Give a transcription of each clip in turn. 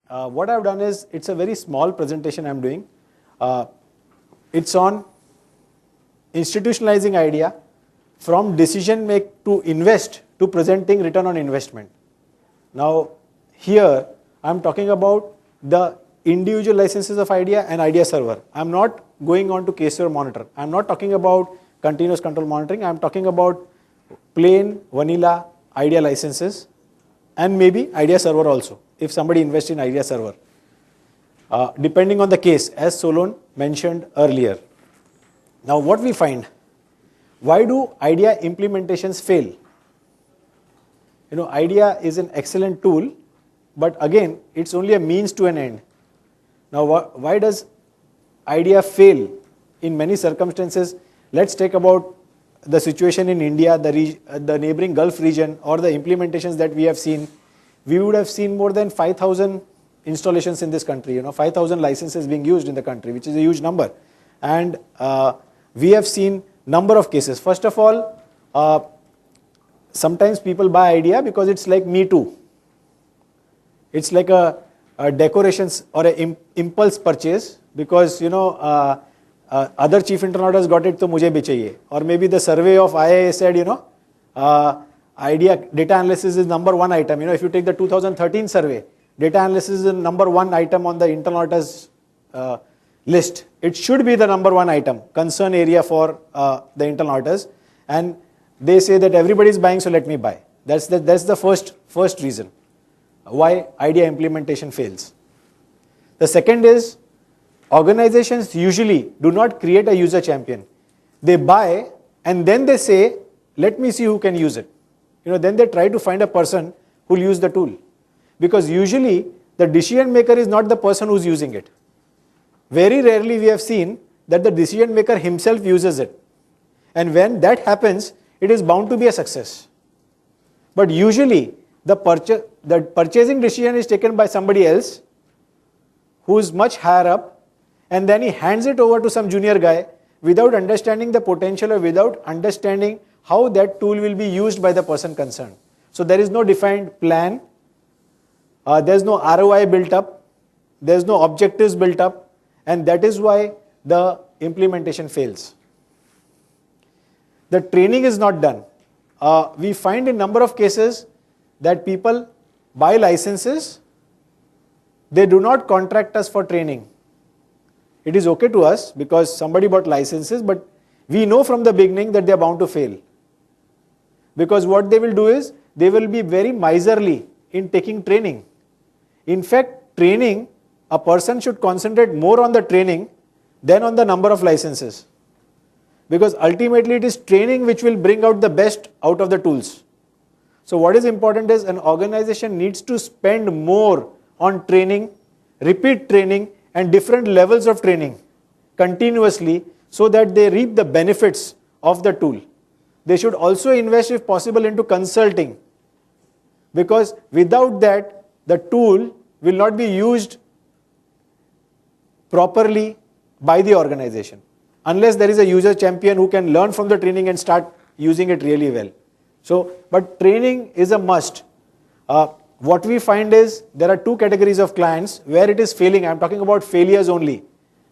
what I've done is, it's a very small presentation I'm doing. It's on institutionalizing idea from decision make to invest to presenting return on investment. Now, here I'm talking about the individual licenses of idea and idea server. I'm not going on to K-server monitor. I'm not talking about continuous control monitoring. I'm talking about plain vanilla idea licenses and maybe idea server also, if somebody invests in idea server. Depending on the case, as Solon mentioned earlier. Now what we find, why do idea implementations fail? Idea is an excellent tool, but again, it's only a means to an end. Now why does idea fail in many circumstances? Let's take about the situation in India, the neighboring Gulf region, or the implementations that we have seen. We would have seen more than 5,000 installations in this country, 5,000 licenses being used in the country, which is a huge number. And we have seen number of cases. First of all, sometimes people buy idea because it's like me too. It's like a decorations or an impulse purchase because, other chief internal auditors got it, to mujhe bhi chahiye. Or maybe the survey of IIA said, idea data analysis is number one item. If you take the 2013 survey, data analysis is the number one item on the internal auditors list. It should be the number one item, concern area for the internal auditors. And they say that everybody is buying, so let me buy. That's the first reason why idea implementation fails. The second is, organizations usually do not create a user champion. They buy and then they say, let me see who can use it. Then they try to find a person who will use the tool. Because usually the decision maker is not the person who's using it. Very rarely we have seen that the decision maker himself uses it. And when that happens, it is bound to be a success. But usually the purchasing decision is taken by somebody else who is much higher up, and then he hands it over to some junior guy without understanding the potential or without understanding how that tool will be used by the person concerned. So there is no defined plan, there is no ROI built up, there is no objectives built up, and that is why the implementation fails. The training is not done. We find in number of cases that people buy licenses, they do not contract us for training. It is okay to us because somebody bought licenses, but we know from the beginning that they are bound to fail. Because what they will do is, they will be very miserly in taking training. In fact, training, a person should concentrate more on the training than on the number of licenses. Because ultimately it is training which will bring out the best out of the tools. So what is important is, an organization needs to spend more on training, repeat training, and different levels of training continuously so that they reap the benefits of the tool. They should also invest, if possible, into consulting, because without that, the tool will not be used properly by the organization, unless there is a user champion who can learn from the training and start using it really well. So, but training is a must. What we find is, there are two categories of clients where it is failing. I am talking about failures only.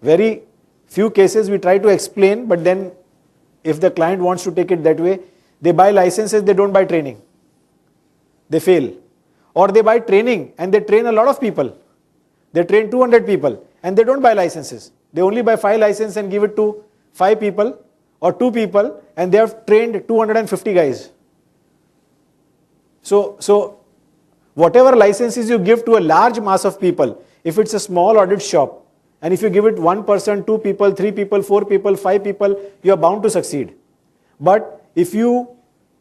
Very few cases we try to explain, but then if the client wants to take it that way, they buy licenses, they don't buy training. They fail. Or they buy training and they train a lot of people. They train 200 people and they don't buy licenses. They only buy 5 licenses and give it to 5 people or 2 people, and they have trained 250 guys. So whatever licenses you give to a large mass of people, if it's a small audit shop, and if you give it 1 person, 2 people, 3 people, 4 people, 5 people, you are bound to succeed. But if you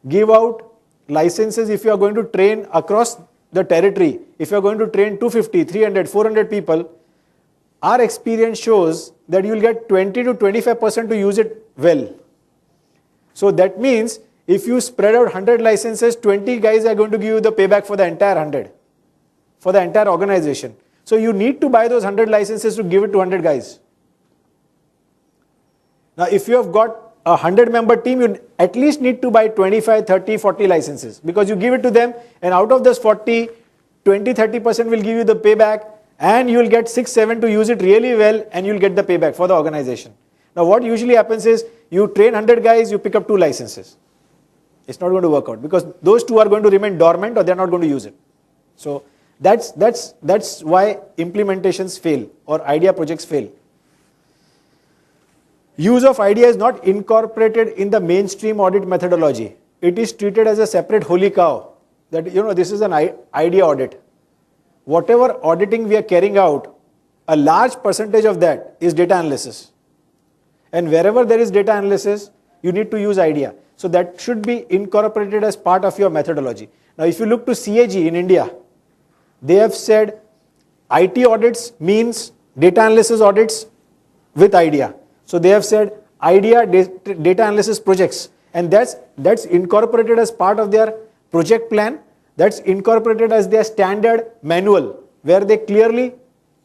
give out licenses, if you are going to train across the territory, if you are going to train 250, 300, 400 people, our experience shows that you will get 20 to 25% to use it well. So that means, if you spread out 100 licenses, 20 guys are going to give you the payback for the entire 100, for the entire organization. So you need to buy those 100 licenses to give it to 100 guys. Now if you have got a 100-member team, you at least need to buy 25, 30, 40 licenses, because you give it to them, and out of those 40, 20, 30% will give you the payback, and you will get 6, 7 to use it really well, and you will get the payback for the organization. Now what usually happens is, you train 100 guys, you pick up 2 licenses. It's not going to work out, because those 2 are going to remain dormant, or they're not going to use it. So that's why implementations fail, or idea projects fail. Use of idea is not incorporated in the mainstream audit methodology. It is treated as a separate holy cow, that this is an idea audit. Whatever auditing we are carrying out, a large percentage of that is data analysis. And wherever there is data analysis, you need to use idea. So that should be incorporated as part of your methodology. Now if you look to CAG in India, they have said IT audits means data analysis audits with idea. So they have said idea data analysis projects, and that's incorporated as part of their project plan. That's incorporated as their standard manual, where they clearly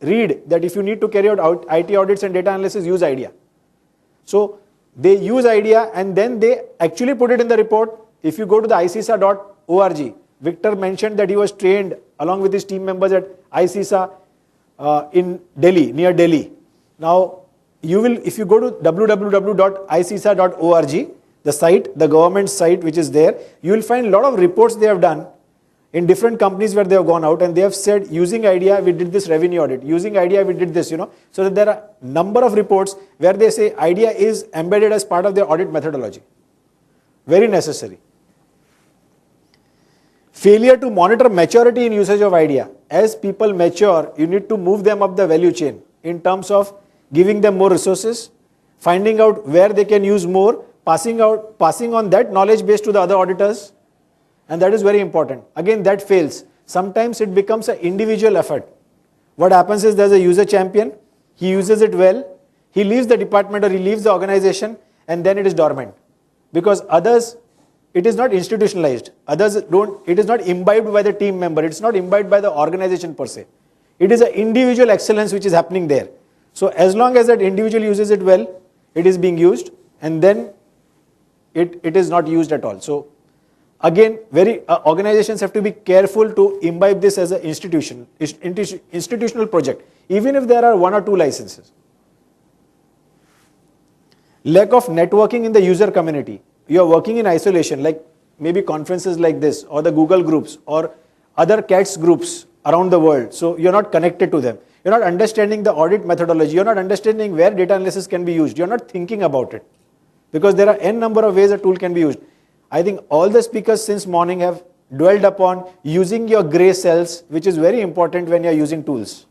read that if you need to carry out IT audits and data analysis, use idea. So they use idea, and then they actually put it in the report. If you go to the icisa.org, Victor mentioned that he was trained along with his team members at ICISA in Delhi, near Delhi. Now, if you go to www.icisa.org, the site, the government site which is there, you will find a lot of reports they have done in different companies where they have gone out, and they have said, using idea, we did this revenue audit. Using idea, we did this, So that there are a number of reports where they say idea is embedded as part of their audit methodology. Very necessary. Failure to monitor maturity in usage of idea. As people mature, you need to move them up the value chain in terms of giving them more resources, finding out where they can use more, passing on that knowledge base to the other auditors, and that is very important. Again, that fails. Sometimes it becomes an individual effort. What happens is, there's a user champion, he uses it well, he leaves the department or he leaves the organization, and then it is dormant. Because others, it is not institutionalized. It is not imbibed by the team member, it's not imbibed by the organization per se. It is an individual excellence which is happening there. So as long as that individual uses it well, it is being used, and then it is not used at all. So again, organizations have to be careful to imbibe this as an institutional project, even if there are 1 or 2 licenses. Lack of networking in the user community. You are working in isolation, like maybe conferences like this, or the Google groups, or other CATS groups around the world. So you're not connected to them. You're not understanding the audit methodology. You're not understanding where data analysis can be used. You're not thinking about it, because there are n number of ways a tool can be used. I think all the speakers since morning have dwelled upon using your gray cells, which is very important when you're using tools.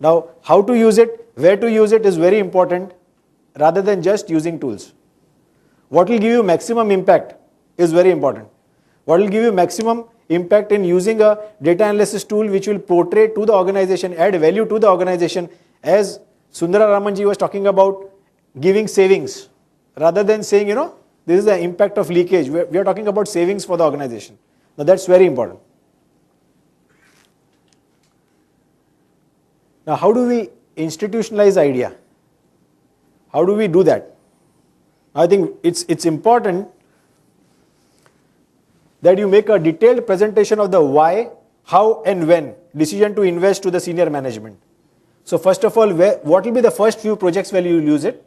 Now, how to use it, where to use it is very important, rather than just using tools. What will give you maximum impact is very important. What will give you maximum impact in using a data analysis tool which will portray to the organization, add value to the organization, as Sundara Ramanji was talking about giving savings, rather than saying, this is the impact of leakage. We are talking about savings for the organization. Now that's very important. Now how do we institutionalize idea? How do we do that? I think it's important that you make a detailed presentation of the why, how and when decision to invest to the senior management. So first of all, what will be the first few projects where you will use it?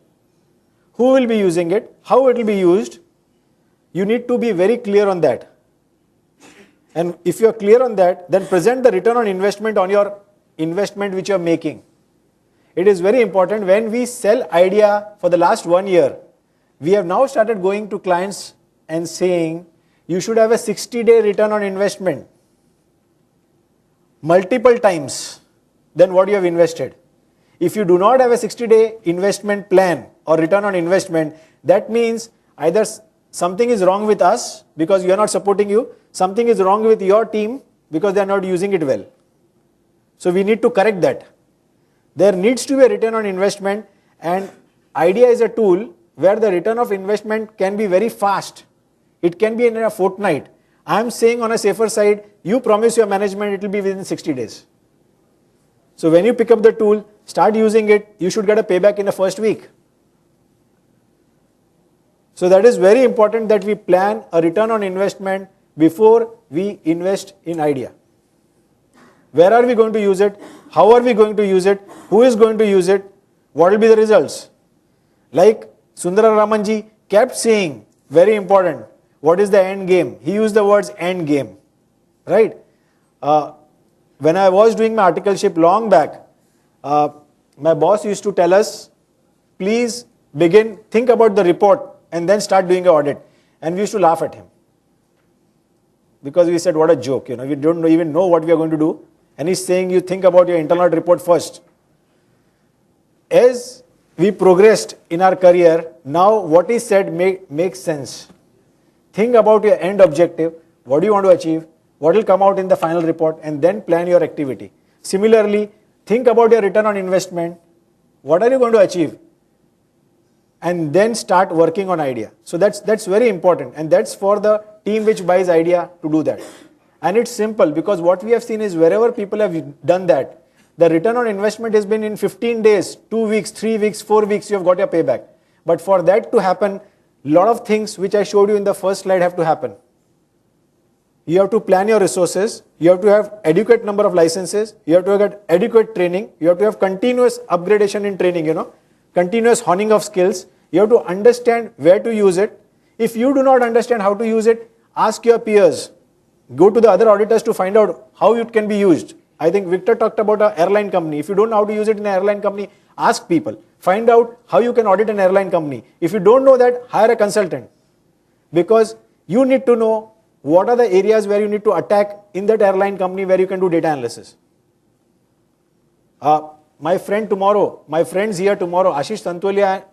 Who will be using it? How it will be used? You need to be very clear on that. And if you are clear on that, then present the return on investment on your investment which you are making. It is very important. When we sell idea for the last 1 year, we have now started going to clients and saying, you should have a 60-day return on investment, multiple times than what you have invested. If you do not have a 60-day investment plan or return on investment, that means either something is wrong with us because we are not supporting you, something is wrong with your team because they are not using it well. So we need to correct that. There needs to be a return on investment, and idea is a tool where the return of investment can be very fast. It can be in a fortnight. I am saying on a safer side, you promise your management it will be within 60 days. So when you pick up the tool, start using it, you should get a payback in the first week. So that is very important that we plan a return on investment before we invest in idea. Where are we going to use it? How are we going to use it? Who is going to use it? What will be the results? Like Sundara Ramanji kept saying, very important, what is the end game? He used the words end game, right? When I was doing my articleship long back, my boss used to tell us, please think about the report and then start doing an audit. And we used to laugh at him. Because we said, what a joke, we don't even know what we are going to do. And he's saying, you think about your internal audit report first. As we progressed in our career, now what is said makes sense. Think about your end objective, what do you want to achieve, what will come out in the final report, and then plan your activity. Similarly, think about your return on investment, what are you going to achieve, and then start working on idea. So that's very important, and that's for the team which buys idea to do that. And it's simple, because what we have seen is wherever people have done that, the return on investment has been in 15 days, 2 weeks, 3 weeks, 4 weeks, you have got your payback. But for that to happen, a lot of things which I showed you in the first slide have to happen. You have to plan your resources, you have to have adequate number of licenses, you have to get adequate training, you have to have continuous upgradation in training, continuous honing of skills, you have to understand where to use it. If you do not understand how to use it, ask your peers. Go to the other auditors to find out how it can be used. I think Victor talked about an airline company. If you don't know how to use it in an airline company, ask people. Find out how you can audit an airline company. If you don't know that, hire a consultant. Because you need to know what are the areas where you need to attack in that airline company where you can do data analysis. My friends here tomorrow, Ashish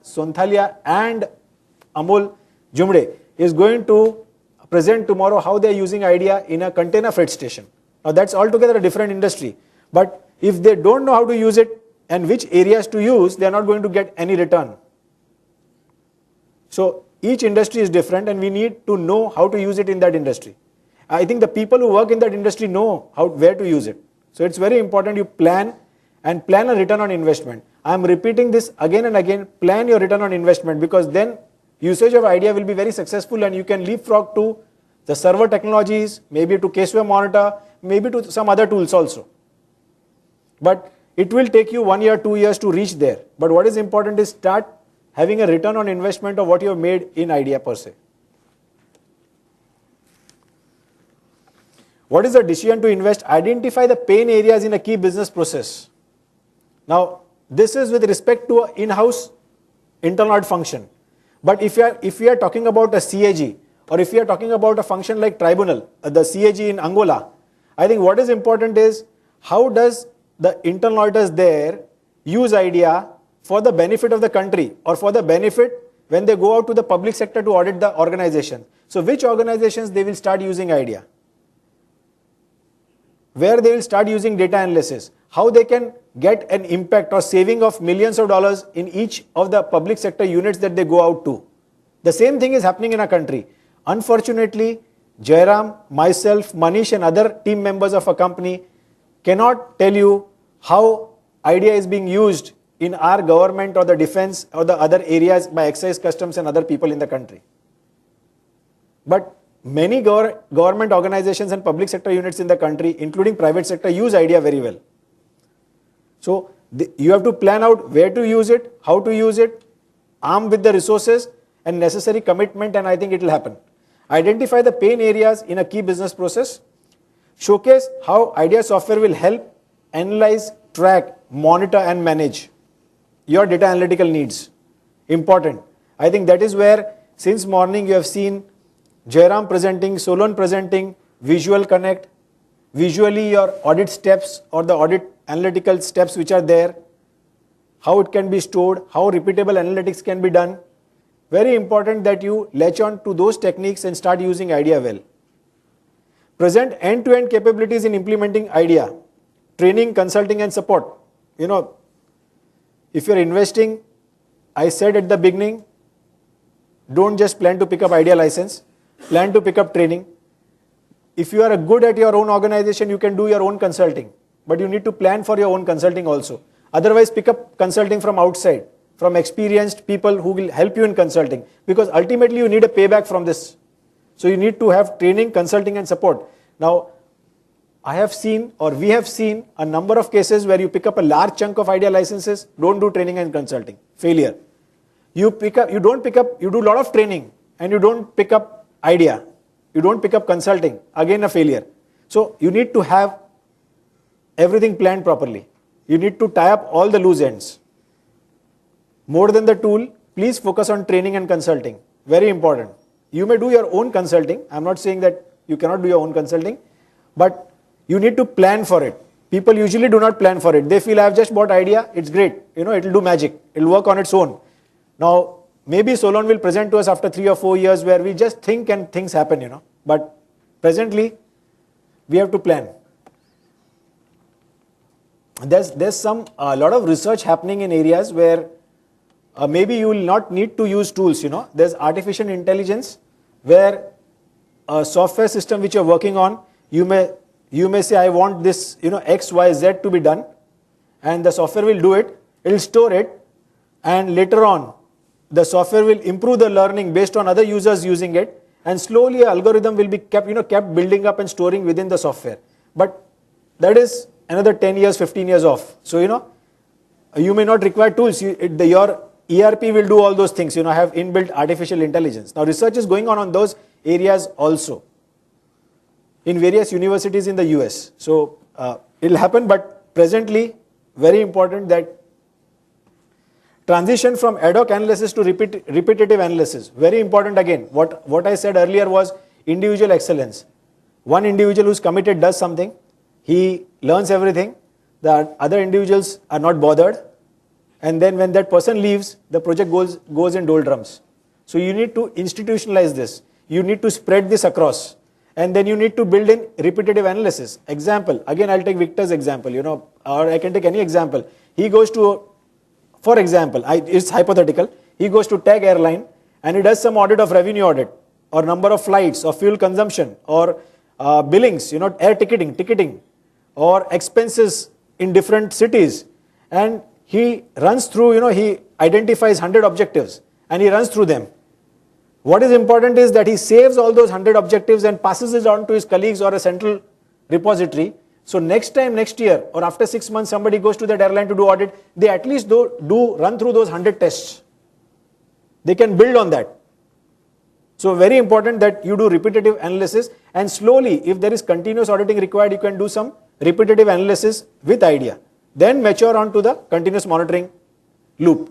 Sonthalia and Amol Jumde is going to present tomorrow how they are using idea in a container freight station. Now that's altogether a different industry. But if they don't know how to use it and which areas to use, they are not going to get any return. So each industry is different and we need to know how to use it in that industry. I think the people who work in that industry know where to use it. So it's very important you plan a return on investment. I am repeating this again and again, plan your return on investment, because then usage of idea will be very successful and you can leapfrog to the server technologies, maybe to Caseware Monitor, maybe to some other tools also. But it will take you 1 year, 2 years to reach there. But what is important is start having a return on investment of what you have made in idea per se. What is the decision to invest? Identify the pain areas in a key business process. Now, this is with respect to an in-house internal audit function. But if we are talking about a CAG, or if we are talking about a function like tribunal, the CAG in Angola, I think what is important is how does the internal auditors there use idea for the benefit of the country or for the benefit when they go out to the public sector to audit the organization. So which organizations they will start using idea? Where they will start using data analysis? How they can get an impact or saving of millions of dollars in each of the public sector units that they go out to. The same thing is happening in our country. Unfortunately, Jairam, myself, Manish and other team members of a company cannot tell you how idea is being used in our government or the defense or the other areas by excise customs and other people in the country. But many government organizations and public sector units in the country, including private sector, use idea very well. So you have to plan out where to use it, how to use it, armed with the resources and necessary commitment, and I think it will happen. Identify the pain areas in a key business process. Showcase how idea software will help analyze, track, monitor and manage your data analytical needs. Important. I think that is where since morning you have seen Jairam presenting, Solon presenting, Visual Connect, visually your audit steps or the audit analytical steps which are there, how it can be stored, how repeatable analytics can be done. Very important that you latch on to those techniques and start using idea well. Present end-to-end capabilities in implementing idea, training, consulting and support. If you're investing, I said at the beginning, don't just plan to pick up idea license, plan to pick up training. If you are good at your own organization, you can do your own consulting, but you need to plan for your own consulting also. Otherwise, pick up consulting from outside, from experienced people who will help you in consulting, because ultimately you need a payback from this. So you need to have training, consulting and support. Now, I have seen, or we have seen, a number of cases where you pick up a large chunk of idea licenses, don't do training and consulting, failure. You do a lot of training and you don't pick up idea, you don't pick up consulting, again a failure. So you need to have everything planned properly. You need to tie up all the loose ends. More than the tool, please focus on training and consulting. Very important. You may do your own consulting. I'm not saying that you cannot do your own consulting, but you need to plan for it. People usually do not plan for it. They feel, I've just bought idea, it's great. It'll do magic. It'll work on its own. Now, maybe Solon will present to us after 3 or 4 years where we just think and things happen, But presently, we have to plan. There's a lot of research happening in areas where maybe you will not need to use tools, There's artificial intelligence where a software system which you're working on, you may say, I want this, X, Y, Z to be done, and the software will do it, it will store it, and later on, the software will improve the learning based on other users using it, and slowly an algorithm will be kept building up and storing within the software. But that is another 10 years, 15 years off. So, you may not require tools. Your ERP will do all those things, have inbuilt artificial intelligence. Now, research is going on those areas also in various universities in the US. So, it will happen, but presently, very important that transition from ad hoc analysis to repetitive analysis. Very important again. What I said earlier was individual excellence. One individual who's committed does something, he learns everything, the other individuals are not bothered, and then when that person leaves, the project goes in doldrums. So you need to institutionalize this. You need to spread this across. And then you need to build in repetitive analysis. Example, again I'll take Victor's example, or I can take any example. He goes to, for example, it's hypothetical, he goes to Tag Airline and he does some audit of revenue audit, or number of flights, or fuel consumption, or billings, air ticketing, or expenses in different cities. And he runs through, he identifies 100 objectives and he runs through them. What is important is that he saves all those 100 objectives and passes it on to his colleagues or a central repository. So next year, or after 6 months, somebody goes to that airline to do audit, they at least do run through those 100 tests. They can build on that. So very important that you do repetitive analysis, and slowly, if there is continuous auditing required, you can do some repetitive analysis with idea. Then mature on to the continuous monitoring loop.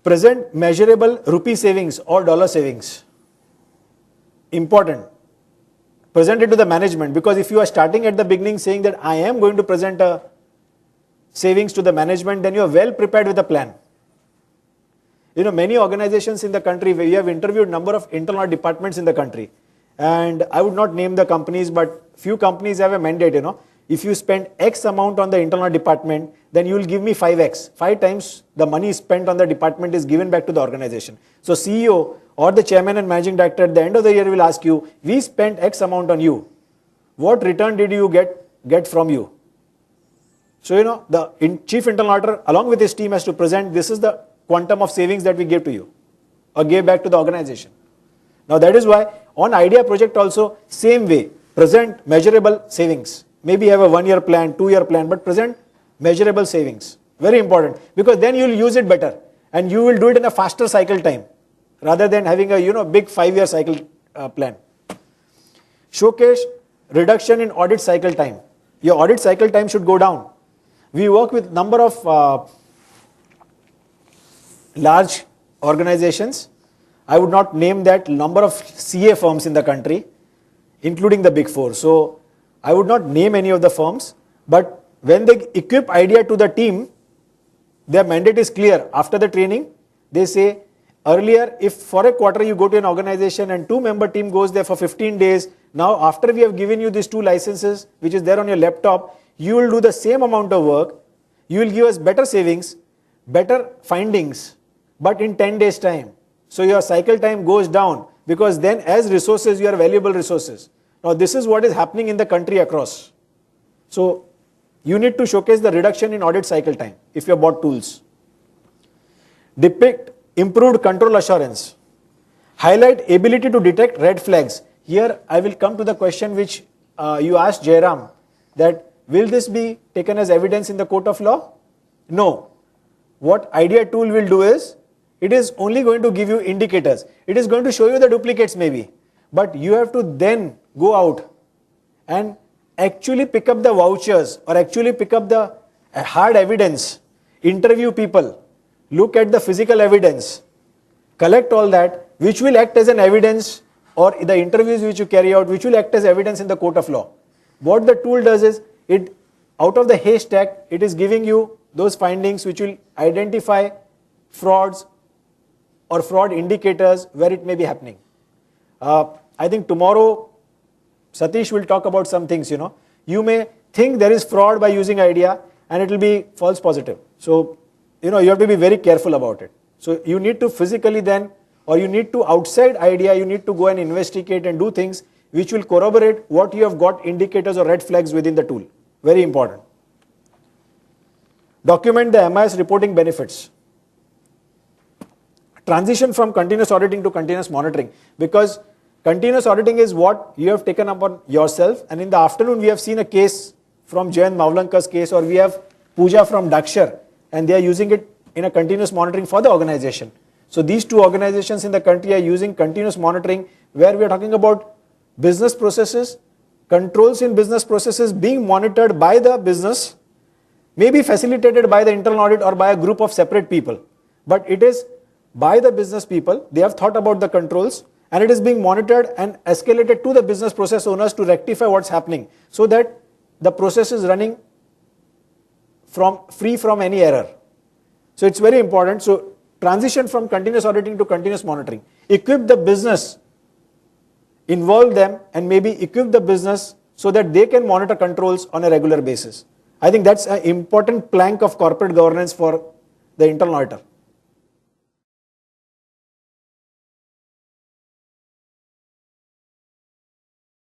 Present measurable rupee savings or dollar savings. Important. Present it to the management, because if you are starting at the beginning saying that I am going to present a savings to the management, then you are well prepared with a plan. Many organizations in the country, we have interviewed number of internal departments in the country, and I would not name the companies, but few companies have a mandate, if you spend X amount on the internal department, then you will give me 5X. 5 times the money spent on the department is given back to the organization. So CEO or the chairman and managing director at the end of the year will ask you, we spent X amount on you. What return did you get from you? So, the chief internal auditor along with his team has to present, this is the quantum of savings that we gave to you or gave back to the organization. Now that is why on idea project also, same way, present measurable savings. Maybe have a 1-year plan, 2-year plan, but present measurable savings. Very important, because then you will use it better and you will do it in a faster cycle time rather than having a big 5-year cycle plan. Showcase reduction in audit cycle time. Your audit cycle time should go down. We work with number of large organizations. I would not name that, number of CA firms in the country, including the big 4. So I would not name any of the firms, but when they equip idea to the team, their mandate is clear. After the training, they say, earlier, if for a quarter you go to an organization and 2-member team goes there for 15 days, now after we have given you these 2 licenses, which is there on your laptop, you will do the same amount of work, you will give us better savings, better findings, but in 10 days time. So your cycle time goes down, because then as resources, you are valuable resources. Now this is what is happening in the country across. So you need to showcase the reduction in audit cycle time if you have bought tools. Depict improved control assurance. Highlight ability to detect red flags. here I will come to the question which you asked Jairam, that will this be taken as evidence in the court of law? No. What IDEA tool will do is, it is only going to give you indicators. It is going to show you the duplicates maybe, but you have to then go out and actually pick up the vouchers or actually pick up the hard evidence, interview people, look at the physical evidence, collect all that, which will act as an evidence, or the interviews which you carry out, which will act as evidence in the court of law. What the tool does is, it out of the haystack, it is giving you those findings which will identify frauds or fraud indicators where it may be happening. I think tomorrow Satish will talk about some things, You may think there is fraud by using IDEA and it will be false positive. So, you have to be very careful about it. So, you need to physically then, or you need to outside IDEA, you need to go and investigate and do things which will corroborate what you have got indicators or red flags within the tool. Very important. Document the MIS reporting benefits. Transition from continuous auditing to continuous monitoring, because continuous auditing is what you have taken upon yourself, and in the afternoon we have seen a case from Jayant Mavlankar's case, or we have Pooja from Dakshar, and they are using it in a continuous monitoring for the organization. So these two organizations in the country are using continuous monitoring, where we are talking about business processes, controls in business processes being monitored by the business, maybe facilitated by the internal audit or by a group of separate people, but it is by the business people. They have thought about the controls, and it is being monitored and escalated to the business process owners to rectify what's happening, so that the process is running free from any error. So it's very important. So transition from continuous auditing to continuous monitoring. Equip the business, involve them, and maybe equip the business so that they can monitor controls on a regular basis. I think that's an important plank of corporate governance for the internal auditor.